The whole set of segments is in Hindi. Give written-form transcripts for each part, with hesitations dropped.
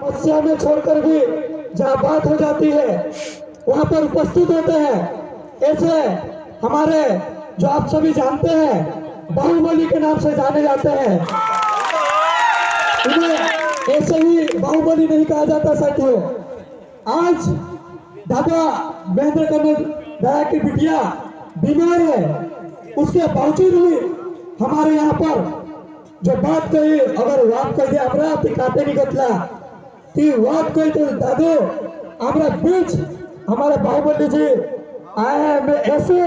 समस्या में छोड़कर भी जहाँ बात हो जाती है वहाँ पर उपस्थित होते हैं। ऐसे हमारे जो आप सभी जानते हैं बाहुबली के नाम से जाने जाते हैं, उन्हें ऐसे ही बाहुबली नहीं कहा जाता साथियों। आज दादा महेंद्र कमल दया की बिटिया बीमार है, उसके बावजूद भी हमारे यहाँ पर जो बात कही, अगर बात कही हमरा काटे निकटला ती बात कही तो दादो हमारा बीच हमारे बाहुबली जी आए हैं। मैं ऐसे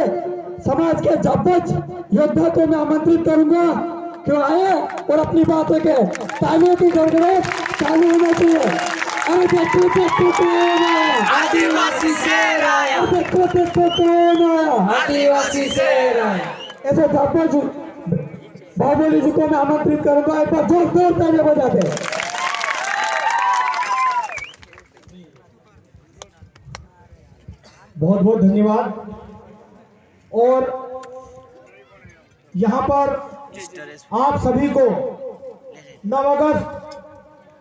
समाज के जाबाज योद्धा को मैं आमंत्रित करूंगा कि आए और अपनी बात रखे। तालियों की गड़गड़ाहट चालू होना चाहिए। अरे देखो आदिवासी शेर आया, आदिवासी शेर आया। ऐसे जाबाज बाहुबली जी को मैं आमंत्रित करूंगा, एक बार जोरदार ताली बजा दे। बहुत बहुत धन्यवाद। और यहाँ पर आप सभी को 9 अगस्त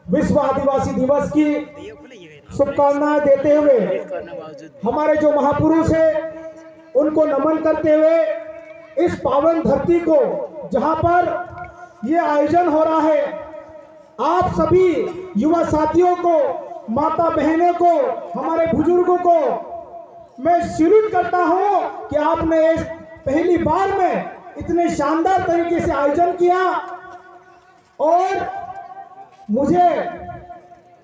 विश्व आदिवासी दिवस की शुभकामनाएं देते हुए, हमारे जो महापुरुष हैं उनको नमन करते हुए, इस पावन धरती को जहां पर ये आयोजन हो रहा है, आप सभी युवा साथियों को, माता बहनों को, हमारे बुजुर्गों को मैं सैल्यूट करता हूं कि आपने इस पहली बार में इतने शानदार तरीके से आयोजन किया। और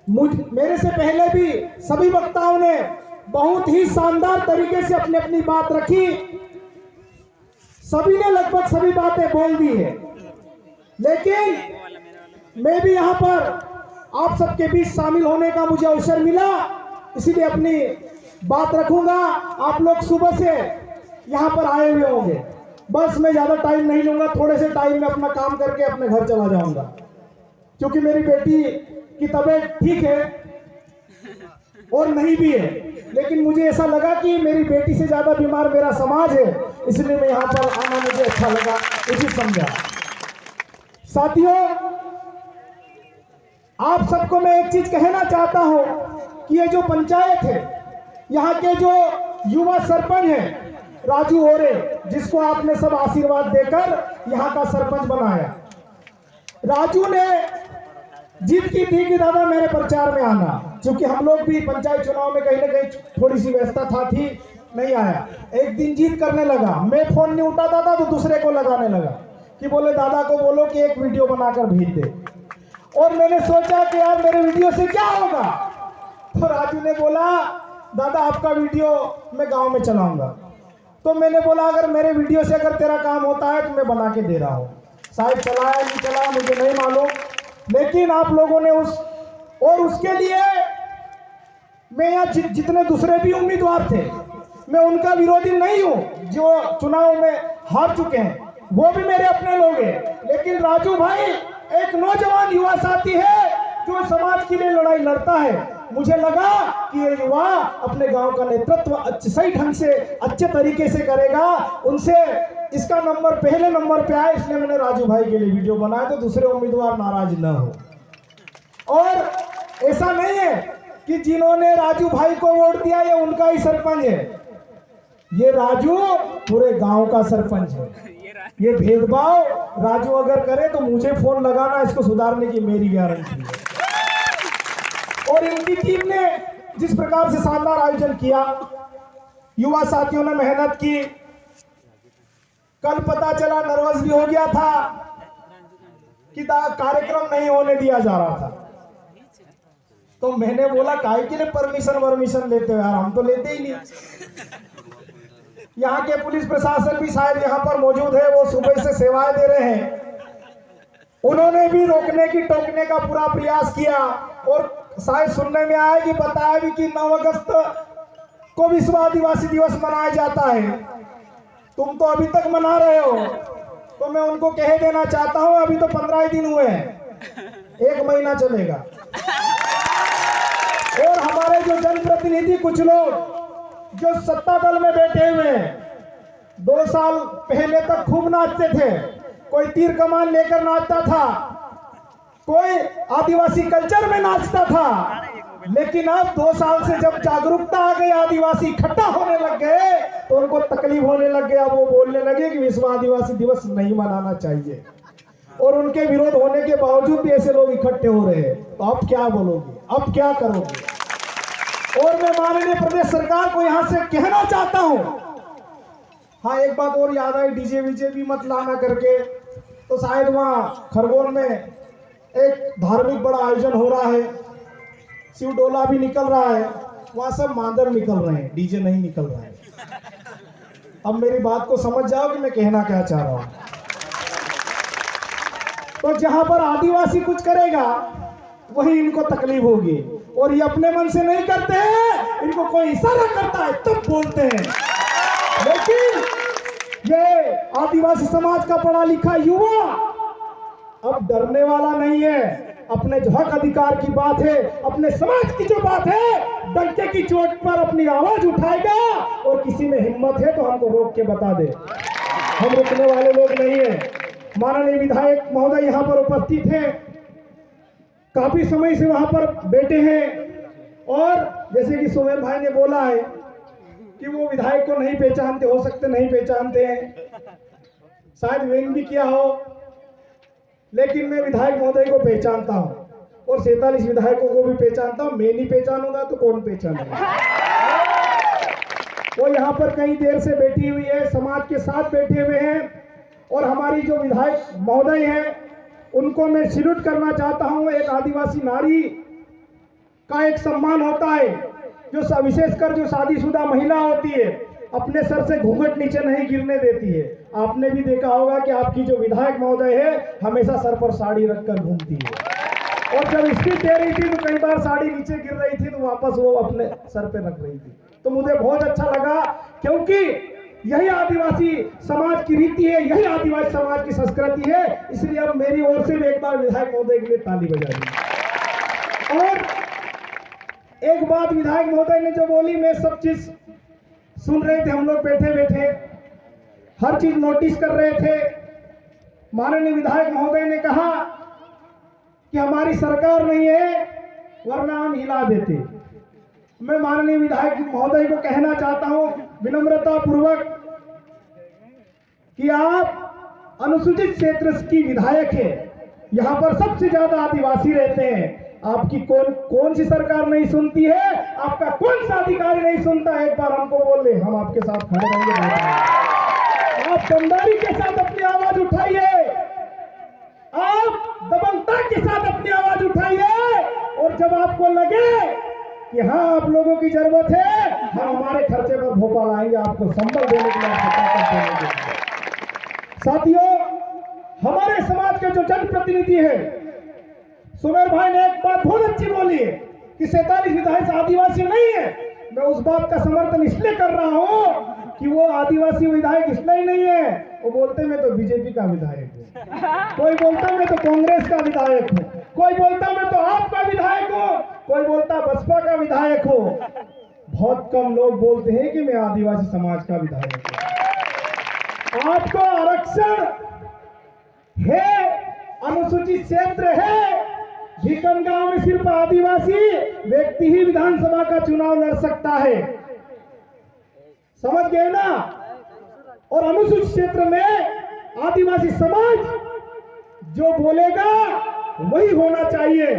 मेरे से पहले भी सभी वक्ताओं ने बहुत ही शानदार तरीके से अपनी अपनी बात रखी। सभी ने लगभग सभी बातें बोल दी है, लेकिन मैं भी यहाँ पर आप सबके बीच शामिल होने का मुझे अवसर मिला, इसीलिए अपनी बात रखूंगा। आप लोग सुबह से यहाँ पर आए हुए होंगे, बस मैं ज़्यादा टाइम नहीं लूँगा, थोड़े से टाइम में अपना काम करके अपने घर चला जाऊँगा, क्योंकि मेरी बेटी की तबीयत ठीक है और नहीं भी है, लेकिन मुझे ऐसा लगा कि मेरी बेटी से ज़्यादा बीमार मेरा समाज है, इसलिए मैं यहाँ पर आना मुझे अच्छा लगा, उचित समझा। साथियों, आप सबको मैं एक चीज़ कहना चाहता हूँ कि ये जो पंचायत है, यहाँ के जो युवा सरपंच हैं राजू ओरे, जिसको आपने सब आशीर्वाद देकर यहाँ का सरपंच बनाया, राजू ने जिद की थी कि दादा मेरे प्रचार में आना, क्योंकि हम लोग भी पंचायत चुनाव में कहीं ना कहीं थोड़ी सी व्यस्तता थी, नहीं आया। एक दिन जिद करने लगा, मैं फोन नहीं उठाता था तो दूसरे को लगाने लगा कि बोले दादा को बोलो कि एक वीडियो बनाकर भेज दे। और मैंने सोचा कि यार मेरे वीडियो से क्या होगा, तो राजू ने बोला दादा आपका वीडियो मैं गाँव में चलाऊंगा। तो मैंने बोला अगर मेरे वीडियो से अगर तेरा काम होता है तो मैं बना के दे रहा हूँ, शायद चलाया नहीं चलाया मुझे नहीं मालूम, लेकिन आप लोगों ने उसके लिए मैं यहाँ जितने दूसरे भी उम्मीदवार थे, मैं उनका विरोधी नहीं हूँ, जो चुनाव में हार चुके हैं वो भी मेरे अपने लोग हैं, लेकिन राजू भाई एक नौजवान युवा साथी है जो समाज के लिए लड़ाई लड़ता है। मुझे लगा कि ये युवा अपने गांव का नेतृत्व सही ढंग से अच्छे तरीके से करेगा, उनसे इसका नंबर पहले नंबर पे आए, इसलिए मैंने राजू भाई के लिए वीडियो बनाया तो दूसरे उम्मीदवार नाराज न हो। और ऐसा नहीं है कि जिन्होंने राजू भाई को वोट दिया ये उनका ही सरपंच है, ये राजू पूरे गांव का सरपंच है। ये भेदभाव राजू अगर करे तो मुझे फोन लगाना, इसको सुधारने की मेरी गारंटी है। और इनकी टीम ने जिस प्रकार से शानदार आयोजन किया, युवा साथियों ने मेहनत की। कल पता चला, नर्वस भी हो गया था कि कार्यक्रम नहीं होने दिया जा रहा था, तो मैंने बोला काहे के लिए परमिशन लेते हो यार, हम तो लेते ही नहीं। यहाँ के पुलिस प्रशासन भी शायद यहाँ पर मौजूद है, वो सुबह से सेवाएं दे रहे हैं, उन्होंने भी रोकने की टोकने का पूरा प्रयास किया। और शायद सुनने में आया कि बताया भी कि 9 अगस्त को विश्व आदिवासी दिवस मनाया जाता है, तुम तो अभी तक मना रहे हो, तो मैं उनको कह देना चाहता हूं अभी तो 15 दिन हुए हैं, 1 महीना चलेगा। और हमारे जो जनप्रतिनिधि कुछ लोग जो सत्ता दल में बैठे हुए हैं, 2 साल पहले तक खूब नाचते थे, कोई तीर कमान लेकर नाचता था, कोई आदिवासी कल्चर में नाचता था, लेकिन अब 2 साल से जब जागरूकता आ गई, आदिवासी इकट्ठा होने लग गए, तो उनको तकलीफ होने लग गया। वो बोलने लगे कि विश्व आदिवासी दिवस नहीं मनाना चाहिए, और उनके विरोध होने के बावजूद भी ऐसे लोग इकट्ठे हो रहे हैं। तो अब क्या बोलोगे, अब क्या करोगे? और मैं माननीय प्रदेश सरकार को यहाँ से कहना चाहता हूँ, हाँ एक बात और याद आई, डीजे वीजे भी मत लाना करके। तो शायद वहाँ खरगोन में एक धार्मिक बड़ा आयोजन हो रहा है, शिव डोला भी निकल रहा है, वहाँ सब मांदर निकल रहे हैं, डीजे नहीं निकल रहा है। अब मेरी बात को समझ जाओ कि मैं कहना क्या चाह रहा हूँ। तो जहां पर आदिवासी कुछ करेगा वही इनको तकलीफ होगी, और ये अपने मन से नहीं करते हैं, इनको कोई इशारा करता है तब बोलते हैं। लेकिन ये आदिवासी समाज का पढ़ा लिखा युवा अब डरने वाला नहीं है। अपने जो हक अधिकार की बात है, अपने समाज की जो बात है, डंके की चोट पर अपनी आवाज उठाएगा, और किसी में हिम्मत है तो हमको रोक के बता दे, हम रुकने वाले लोग नहीं है। माननीय विधायक महोदय यहाँ पर उपस्थित हैं, काफी समय से वहां पर बैठे हैं, और जैसे कि सोहेल भाई ने बोला है कि वो विधायक को नहीं पहचानते, हो सकते नहीं पहचानते हैं, शायद व्यंग भी किया हो, लेकिन मैं विधायक महोदय को पहचानता हूं, और 47 विधायकों को भी पहचानता हूं। मैं नहीं पहचानूंगा तो कौन पहचानेगा? वो यहाँ पर कई देर से बैठी हुई है, समाज के साथ बैठे हुए हैं, और हमारी जो विधायक महोदय हैं उनको मैं सैल्यूट करना चाहता हूं। एक आदिवासी नारी का एक सम्मान होता है, जो विशेषकर जो शादीशुदा महिला होती है, अपने सर से घूंघट नीचे नहीं गिरने देती है। आपने भी देखा होगा कि आपकी जो विधायक महोदय है हमेशा सर पर साड़ी रखकर घूमती है, और जब स्पीच दे रही थी तो कई बार साड़ी नीचे गिर रही थी तो वापस वो अपने सर पे रख रही थी। तो मुझे बहुत अच्छा लगा, क्योंकि यही आदिवासी समाज की रीति है, यही आदिवासी समाज की संस्कृति है। इसलिए अब मेरी ओर से भी एक बार विधायक महोदय के लिए ताली बजा दी। और एक बात विधायक महोदय ने जो बोली, मैं सब चीज सुन रहे थे, हम लोग बैठे बैठे हर चीज नोटिस कर रहे थे। माननीय विधायक महोदय ने कहा कि हमारी सरकार नहीं है वरना हम हिला देते। मैं माननीय विधायक महोदय को कहना चाहता हूं विनम्रता पूर्वक कि आप अनुसूचित क्षेत्र की विधायक है, यहाँ पर सबसे ज्यादा आदिवासी रहते हैं, आपकी कौन सी सरकार नहीं सुनती है, आपका कौन सा अधिकारी नहीं सुनता है? एक बार हमको बोल ले, हम आपके साथ खड़े रहेंगे। आप दमदारी के साथ अपनी आवाज उठाइए, आप दबंगता के साथ अपनी आवाज उठाइए, और जब आपको लगे कि हाँ आप लोगों की जरूरत है, हम हमारे खर्चे पर भोपाल आएंगे आपको संबल देने के लिए, देने के लिए। साथियों, हमारे समाज के जो जनप्रतिनिधि है, सुमेर भाई ने एक बात बहुत अच्छी बोली है कि 47 विधायक आदिवासी नहीं है। मैं उस बात का समर्थन इसलिए कर रहा हूं कि वो आदिवासी विधायक इसलिए नहीं है, वो बोलते मैं तो बीजेपी का विधायक हूं, कोई बोलता मैं तो कांग्रेस का विधायक हूं, कोई बोलता मैं तो आपका विधायक हूं, कोई बोलता बसपा का विधायक हूं। बहुत कम लोग बोलते हैं कि मैं आदिवासी समाज का विधायक हूं। आपको आरक्षण है, अनुसूचित क्षेत्र है, भीकन गांव में सिर्फ आदिवासी व्यक्ति ही विधानसभा का चुनाव लड़ सकता है, समझ गए ना? और अनुसूचित क्षेत्र में आदिवासी समाज जो बोलेगा वही होना चाहिए।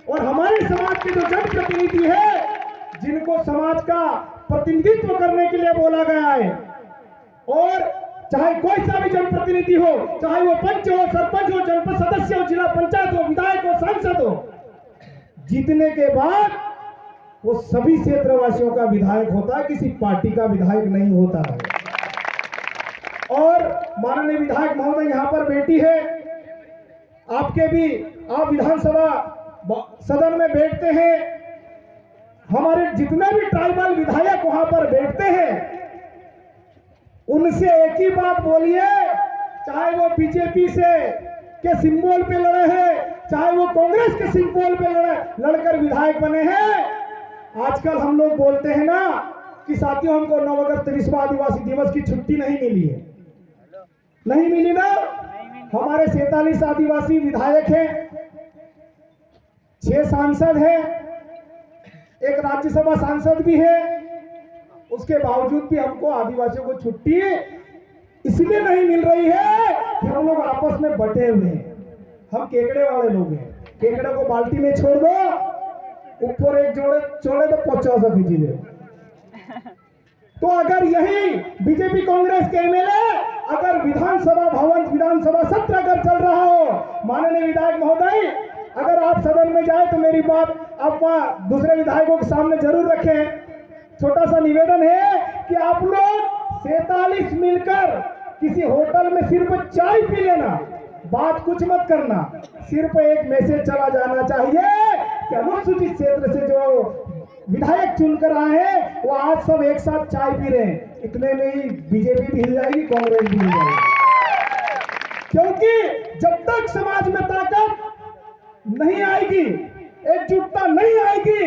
और हमारे समाज के जो जनप्रतिनिधि है, जिनको समाज का प्रतिनिधित्व करने के लिए बोला गया है, और चाहे कोई सा भी जनप्रतिनिधि हो, चाहे वो पंच हो, सरपंच हो, जनपद सदस्य हो, जिला पंचायत हो, विधायक हो, सांसद हो, जीतने के बाद वो सभी क्षेत्रवासियों का विधायक होता है, किसी पार्टी का विधायक नहीं होता है। और माननीय विधायक महोदय यहाँ पर बैठी है, आपके भी, आप विधानसभा सदन में बैठते हैं, हमारे जितने भी ट्राइबल विधायक वहां पर बैठते हैं, उनसे एक ही बात बोलिए, चाहे वो बीजेपी से के सिंबल पे लड़े हैं, चाहे वो कांग्रेस के सिंबल पे लड़कर विधायक बने हैं। आजकल हम लोग बोलते हैं ना कि साथियों हमको 9 अगस्त विश्व आदिवासी दिवस की छुट्टी नहीं मिली है, नहीं मिली ना? हमारे 47 आदिवासी विधायक हैं, 6 सांसद है, एक राज्यसभा सांसद भी है, उसके बावजूद भी हमको आदिवासियों को छुट्टी इसलिए नहीं मिल रही है कि हम लोग आपस में बटे हुए हैं। हम केकड़े वाले लोग हैं, केकड़े को बाल्टी में छोड़ दो, ऊपर एक जोड़े छोड़े तो 50 खींचिए। तो अगर यही बीजेपी कांग्रेस के एमएलए अगर विधानसभा भवन विधानसभा सत्र अगर चल रहा हो, माननीय विधायक महोदय अगर आप सदन में जाए तो मेरी बात आप दूसरे विधायकों के सामने जरूर रखें। छोटा सा निवेदन है कि आप लोग 47 मिलकर किसी होटल में सिर्फ चाय पी लेना, बात कुछ मत करना, सिर्फ एक मैसेज चला जाना चाहिए कि अनुसूचित क्षेत्र से जो विधायक चुनकर आए हैं वो आज सब एक साथ चाय पी रहे हैं। इतने में ही बीजेपी भी हिल जाएगी, कांग्रेस भी हिल जाएगी। क्योंकि जब तक समाज में ताकत नहीं आएगी, एकजुटता नहीं आएगी,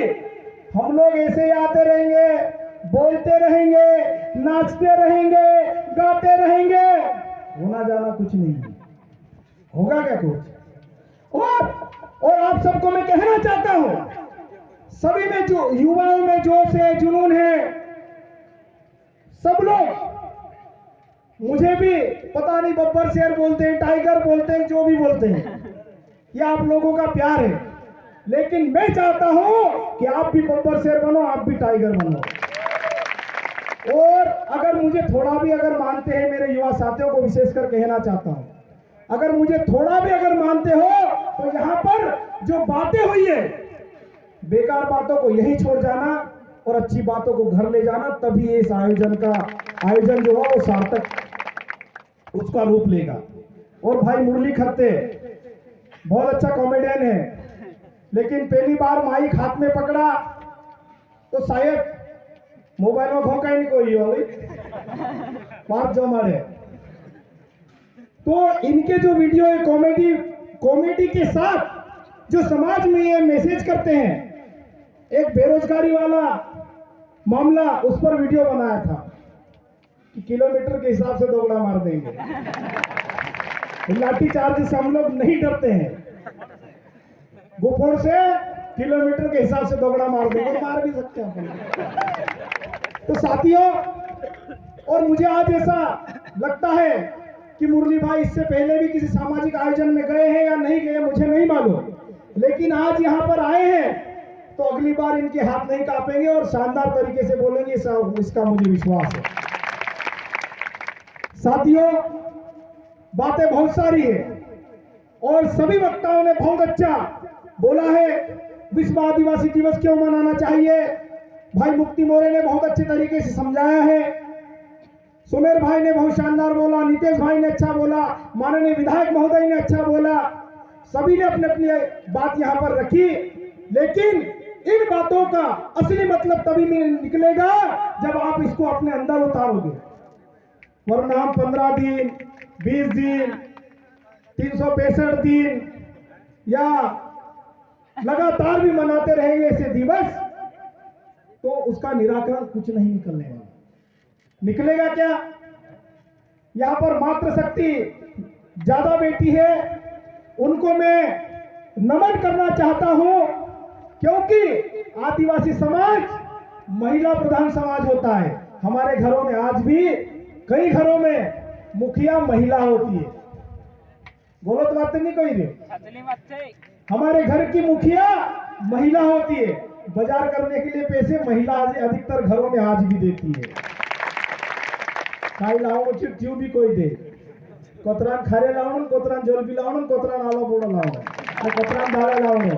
हम लोग ऐसे ही आते रहेंगे, बोलते रहेंगे, नाचते रहेंगे, गाते रहेंगे, होना जाना कुछ नहीं है। होगा क्या कुछ? और आप सबको मैं कहना चाहता हूं, सभी में जो युवाओं में जोश है, जुनून है, सब लोग, मुझे भी पता नहीं बब्बर शेर बोलते हैं, टाइगर बोलते हैं, जो भी बोलते हैं, ये आप लोगों का प्यार है, लेकिन मैं चाहता हूं कि आप भी बब्बर शेर बनो, आप भी टाइगर बनो। और अगर मुझे थोड़ा भी अगर मानते हैं, मेरे युवा साथियों को विशेषकर कहना चाहता हूं, अगर मुझे थोड़ा भी अगर मानते हो तो यहाँ पर जो बातें हुई है, बेकार बातों को यही छोड़ जाना और अच्छी बातों को घर ले जाना, तभी इस आयोजन जो है वो सार्थक उसका रूप लेगा। और भाई मुरली खत्ते बहुत अच्छा कॉमेडियन है, लेकिन पहली बार माइक हाथ में पकड़ा तो शायद मोबाइल में घोंका ही नहीं कोई बात जो हमारे। तो इनके जो वीडियो है कॉमेडी के साथ जो समाज में ये मैसेज करते हैं, एक बेरोजगारी वाला मामला उस पर वीडियो बनाया था कि किलोमीटर के हिसाब से दोगला मार देंगे। लाठी चार्ज से हम लोग नहीं डरते हैं, गोफोड़ से किलोमीटर के हिसाब से दोगला मार देंगे, मार भी सकते हैं। तो साथियों, और मुझे आज ऐसा लगता है कि मुरली भाई इससे पहले भी किसी सामाजिक आयोजन में गए हैं या नहीं गए मुझे नहीं मालूम, लेकिन आज यहाँ पर आए हैं तो अगली बार इनके हाथ नहीं कांपेंगे और शानदार तरीके से बोलेंगे, इसका मुझे विश्वास है। साथियों, बातें बहुत सारी है और सभी वक्ताओं ने बहुत अच्छा बोला है। विश्व आदिवासी दिवस क्यों मनाना चाहिए, भाई मुक्ति मोरे ने बहुत अच्छे तरीके से समझाया है, सुमेर भाई ने बहुत शानदार बोला, नितेश भाई ने अच्छा बोला, माननीय विधायक महोदय ने अच्छा बोला, सभी ने अपने अपनी बात यहाँ पर रखी। लेकिन इन बातों का असली मतलब तभी निकलेगा जब आप इसको अपने अंदर उतारोगे, वरना हम 15 दिन 20 दिन 365 दिन या लगातार भी मनाते रहेंगे ऐसे दिवस, तो उसका निराकरण कुछ नहीं निकलने वाला। निकलेगा क्या? यहां पर मातृशक्ति ज्यादा बेटी है, उनको मैं नमन करना चाहता हूं, क्योंकि आदिवासी समाज महिला प्रधान समाज होता है। हमारे घरों में आज भी कई घरों में मुखिया महिला होती है, गलत बात नहीं कोई रे। हमारे घर की मुखिया महिला होती है, बाजार करने के लिए पैसे महिला अधिकतर घरों में आज भी देती है। खाई लाओ चिट्ठी भी कोई दे, कोतरान खारे लाओ, कोतरान जलबी लाओ, कोतरान आलो बोड़ा लाओ, कोतरान दाल लाओ,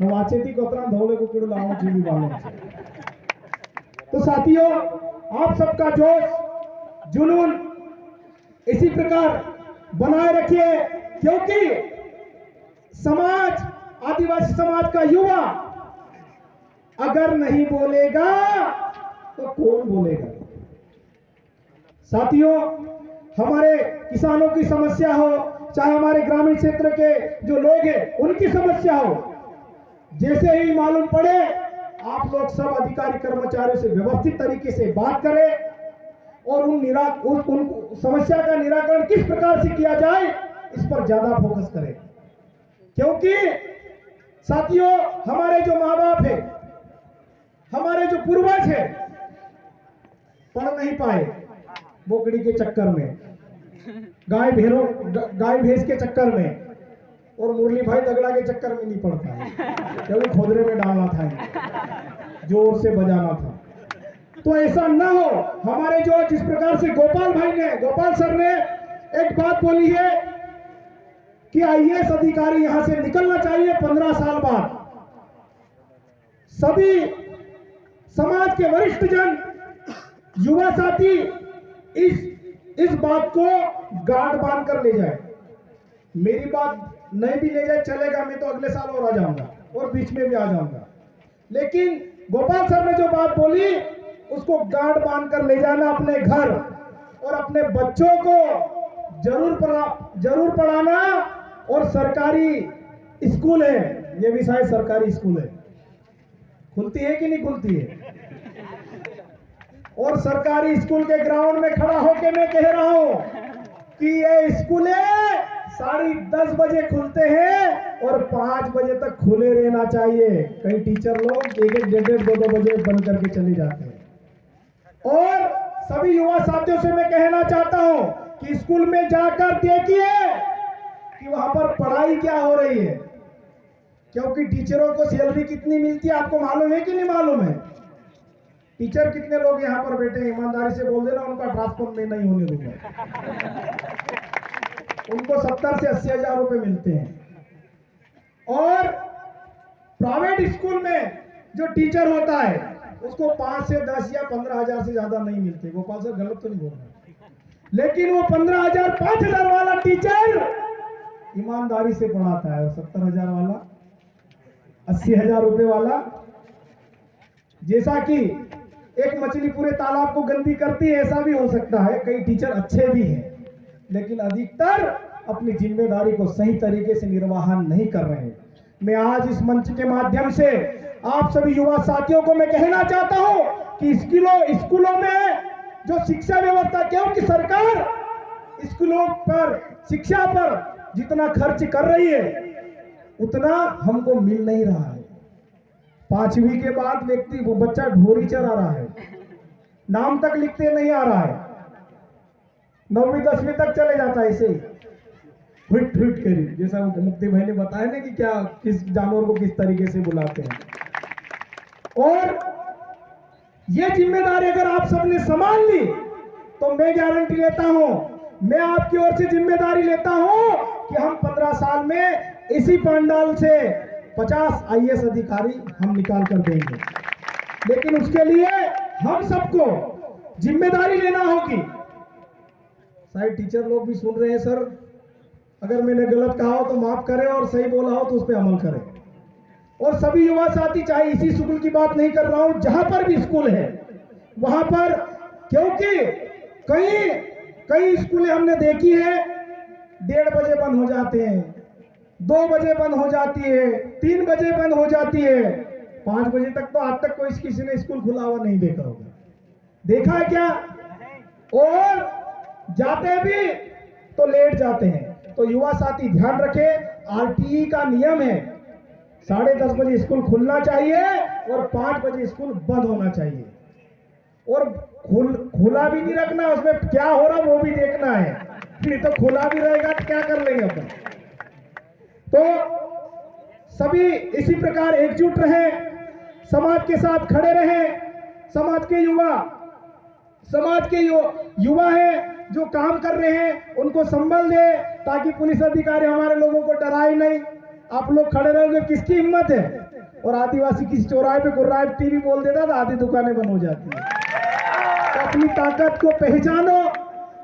वाचे थी कोतरान धोले कुकुड़ लाओ चीनी वालों। तो साथियों, आप सबका जोश जुनून इसी प्रकार बनाए रखिए, क्योंकि समाज, आदिवासी समाज का युवा अगर नहीं बोलेगा तो कौन बोलेगा? साथियों, हमारे किसानों की समस्या हो, चाहे हमारे ग्रामीण क्षेत्र के जो लोग हैं उनकी समस्या हो, जैसे ही मालूम पड़े आप लोग सब अधिकारी कर्मचारियों से व्यवस्थित तरीके से बात करें और उन समस्या का निराकरण किस प्रकार से किया जाए इस पर ज्यादा फोकस करें। क्योंकि साथियों, हमारे जो माँ बाप है, हमारे जो पूर्वज है, पढ़ नहीं पाए बोकड़ी के चक्कर में, गाय भैंस के चक्कर में, और मुरली भाई दगड़ा के चक्कर में नहीं पढ़ पाए क्योंकि खोदरे में डालना था, जोर से बजाना था। तो ऐसा ना हो। हमारे जो जिस प्रकार से गोपाल सर ने एक बात बोली है कि आईएएस अधिकारी यहां से निकलना चाहिए 15 साल बाद। सभी समाज के वरिष्ठ जन, युवा साथी इस बात को गांठ बांध कर ले जाए। मेरी बात नहीं भी ले जाए चलेगा, मैं तो अगले साल और आ जाऊंगा और बीच में भी आ जाऊंगा, लेकिन गोपाल सर ने जो बात बोली उसको गांठ बांध कर ले जाना अपने घर, और अपने बच्चों को जरूर पढ़ाना। और सरकारी स्कूल है, ये भी शायद सरकारी स्कूल है, खुलती है कि नहीं खुलती है? और सरकारी स्कूल के ग्राउंड में खड़ा होकर मैं कह रहा हूं कि ये स्कूल 10:30 बजे खुलते हैं और 5 बजे तक खुले रहना चाहिए। कई टीचर लोग 1-1, 1:30, 2-2 बजे बंद करके चले जाते हैं। और सभी युवा साथियों से मैं कहना चाहता हूं कि स्कूल में जाकर देखिए कि वहां पर पढ़ाई क्या हो रही है, क्योंकि टीचरों को सैलरी कितनी मिलती है आपको मालूम है कि नहीं मालूम है? टीचर कितने लोग यहाँ पर बैठे हैं, ईमानदारी से बोल देना, उनका ट्रांसफर में नहीं होने दूंगा। उनको 70 से 80 हजार रुपए मिलते हैं। और प्राइवेट स्कूल में जो टीचर होता है उसको 5 से 10 या 15 हजार से ज्यादा नहीं मिलते। गोपाल सर गलत तो नहीं बोल रहे, लेकिन वो 15,000 5,000 वाला टीचर ईमानदारी से पढ़ाता है, और 70,000 वाला, 80,000 रुपए वाला, जैसा कि एक मछली पूरे तालाब को गंदी करती है ऐसा भी हो सकता है। कई टीचर अच्छे भी हैं, लेकिन अधिकतर अपनी जिम्मेदारी को सही तरीके से निर्वहन नहीं कर रहे हैं। मैं आज इस मंच के माध्यम से आप सभी युवा साथियों को मैं कहना चाहता हूं कि स्कूलों में जो शिक्षा व्यवस्था, क्योंकि सरकार स्कूलों पर शिक्षा पर जितना खर्च कर रही है उतना हमको मिल नहीं रहा है। 5वीं के बाद वो बच्चा ढोरी चरा रहा है, नाम तक लिखते नहीं आ रहा है, 9वीं 10वीं तक चले जाता है ऐसे ही हिट करी, जैसा मुक्ति भाई ने बताया ना कि क्या किस जानवर को किस तरीके से बुलाते हैं। और ये जिम्मेदारी अगर आप सबने संभाल ली तो मैं गारंटी लेता हूं, मैं आपकी ओर से जिम्मेदारी लेता हूं कि हम 15 साल में इसी पंडाल से 50 आईएएस अधिकारी हम निकाल कर देंगे। लेकिन उसके लिए हम सबको जिम्मेदारी लेना होगी। शायद टीचर लोग भी सुन रहे हैं, सर अगर मैंने गलत कहा हो तो माफ करें, और सही बोला हो तो उस पर अमल करें। और सभी युवा साथी, चाहे इसी स्कूल की बात नहीं कर रहा हूं, जहां पर भी स्कूल है वहां पर, क्योंकि कई स्कूलें हमने देखी है 1:30 बजे बंद हो जाते हैं, 2 बजे बंद हो जाती है, 3 बजे बंद हो जाती है, 5 बजे तक तो आज तक कोई किसी ने स्कूल खुला हुआ नहीं देखा होगा। देखा है क्या? और जाते भी तो लेट जाते हैं। तो युवा साथी ध्यान रखें, आरटीई का नियम है 10:30 बजे स्कूल खुलना चाहिए और 5 बजे स्कूल बंद होना चाहिए। और खुला भी नहीं रखना, उसमें क्या हो रहा वो भी देखना है, नहीं तो खुला भी रहेगा तो क्या कर लेंगे अपन। तो सभी इसी प्रकार एकजुट रहें, समाज के साथ खड़े रहें। समाज के युवा हैं जो काम कर रहे हैं उनको संबल दे, ताकि पुलिस अधिकारी हमारे लोगों को डराए नहीं। आप लोग खड़े रहोगे, किसकी हिम्मत है? और आदिवासी किसी चौराहे पे गुर्राए टीवी बोल देता तो आधी दुकानें बंद हो जाती है। तो अपनी ताकत को पहचानो,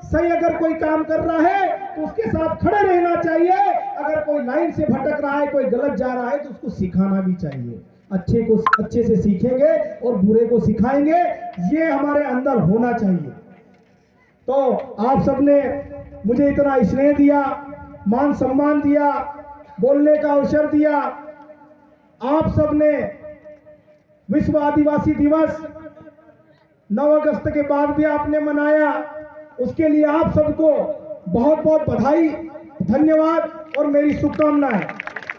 सही अगर कोई काम कर रहा है तो उसके साथ खड़े रहना चाहिए। अगर कोई लाइन से भटक रहा है, कोई गलत जा रहा है तो उसको सिखाना भी चाहिए। अच्छे को अच्छे से सीखेंगे और बुरे को सिखाएंगे, ये हमारे अंदर होना चाहिए। तो आप सबने मुझे इतना स्नेह दिया, मान सम्मान दिया, बोलने का अवसर दिया। आप सबने विश्व आदिवासी दिवस 9 अगस्त के बाद भी आपने मनाया, उसके लिए आप सबको बहुत बहुत बधाई, धन्यवाद और मेरी शुभकामनाएं।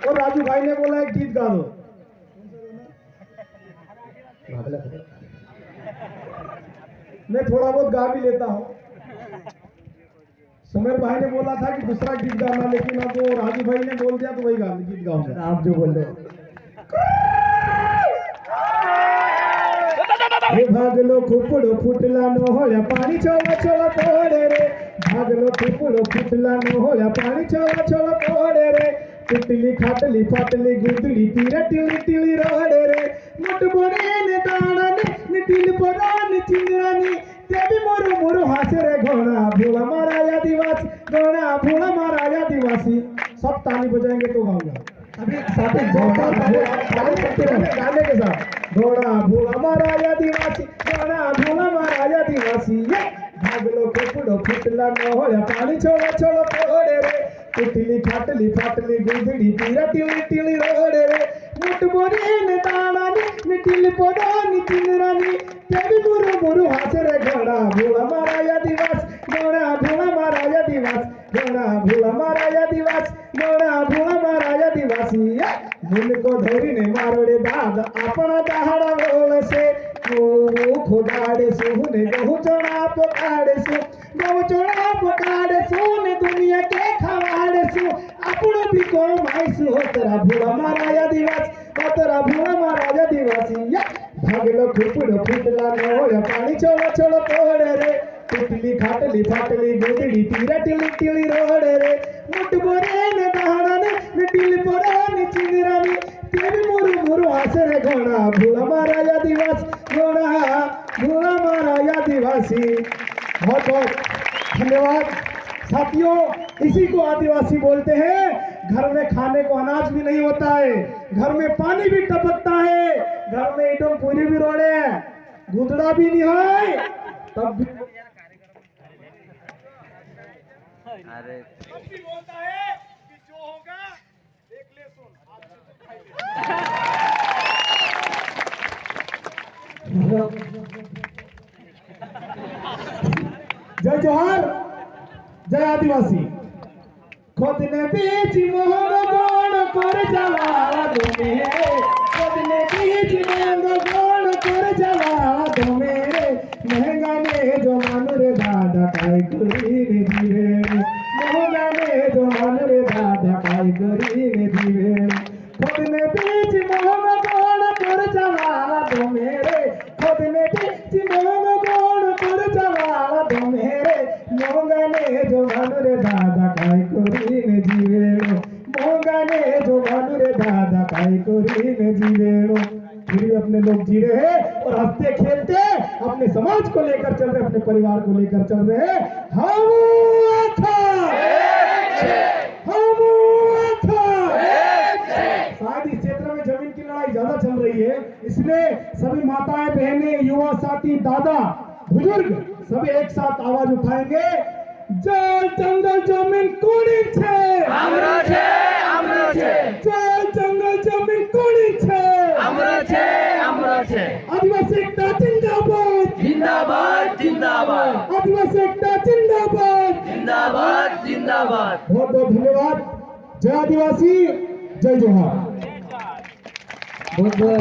और राजू भाई ने बोला एक गीत गा दो। मैं थोड़ा बहुत गा भी लेता हूँ। सुमेर भाई ने बोला था कि दूसरा गीत गाना, लेकिन अब वो राजू भाई ने बोल दिया तो वही गीत गाऊंगा। आप जो बोल रहे हो। भागलो खुपड़ो फुटला नो होया पानी छोला छोला पोड़े रे, भागलो खुपड़ो फुटला नो होया पानी छोला छोला पोड़े रे, टुटली खाटली फाटली गुदड़ी तीरा टिली टिली रोड़े रे, मुट बोरे ने दाना ने टिल बोरा ने चिंगरानी, तेबी मोरू मोरू हासे रे घोड़ा भोला मारा आदिवासी, घोड़ा भोला मारा आदिवासी। सब ताली बजाएंगे तो गाऊंगा। अभी साथ ही गाने के साथ घोड़ा भोला मारा आदिवासी, घोड़ा भोला मारा आदिवासी। भागलो खुपड़ो फुटला न होया पानी छोड़ा छोड़ा पोड़े रे, टुटली फाटली फाटली गुदड़ी तीरा टिली टिली रोड़े रे, मुट बोरी ने दाना ने टिल पोड़ा ने चिंगरानी, तेरी मुरु मुरु हासे रे घोड़ा भोला मारा आदिवासी, घोड़ा भोला मारा आदिवासी, घोड़ा भोला मारा आदिवासी, घोड़ा भोला मारा आदिवासी। मुन को धरी ने मारोड़े दाद अपना दहाड़ा बोल से, वो खोदाड़े सुने गहू चढ़ा पकाड़े सु, गहू चढ़ा पकाड़े सुने दुनिया के खवाड़े सु, अपनो भी को माइसु हो तेरा भोला मारा आदिवासी, हो तेरा भोला मारा आदिवासी। भागलो खुपड़ो फुटला न होया पानी छोड़ा छोड़ा पोड़े रे, टुटली खाटली फाटली गुदड़ी तीरा टिली टिली रोड़े रे, मुट बोरे ने दहाड़ा ने टिल पोड़ा ने चिंगरानी, तेरी मुरु मुरु हासे रे घोड़ा भोला मारा आदिवासी, घोड़ा भोला मारा आदिवासी। बहुत बहुत धन्यवाद साथियों। इसी को आदिवासी बोलते हैं। घर में खाने को अनाज भी नहीं होता है, घर में पानी भी टपकता है, घर में ईटों पूरी भी रोड़े है, गुदड़ा भी नहीं है, तब भी अरे बोलता है कि जो होगा देख ले सुन। जय जोहार, जय आदिवासी। खुद ने बीच मोहन गोण कर जला मेरे, खुद ने बीच मोहन गोण कर जला मेरे, महंगा ने जो मान रे दादा काय करी रे जीवे, महंगा ने जो मान रे दादा काय करी रे जीवे, खुद ने बीच मोहन गोण कर जला मेरे, खुद ने बीच मोहन गोण कर जला मेरे, महंगा ने जो मान रे दादा काय करी रे जीवे, महंगा ने जो मान रे दादा काय करी रे जीवे। फिर भी अपने लोग जी रहे हैं और हंसते खेलते अपने समाज को लेकर चल रहे, अपने परिवार को लेकर चल रहे हैं। शायद इस क्षेत्र में जमीन की लड़ाई ज्यादा चल रही है, इसलिए सभी माताएं बहनें युवा साथी दादा बुजुर्ग सभी एक साथ आवाज उठाएंगे। जल जंगल जमीन कोनी छे, हमरो छे, हमरो छे, जल जंगल जमीन कोनी छे, हमरो छे, हमरो छे, आदिवासी एकता जिंदाबाद, जिंदाबाद जिंदाबाद, आदिवासी एकता जिंदाबाद, जिंदाबाद जिंदाबाद। बहुत बहुत धन्यवाद। जय आदिवासी, जय जोहार। बहुत बहुत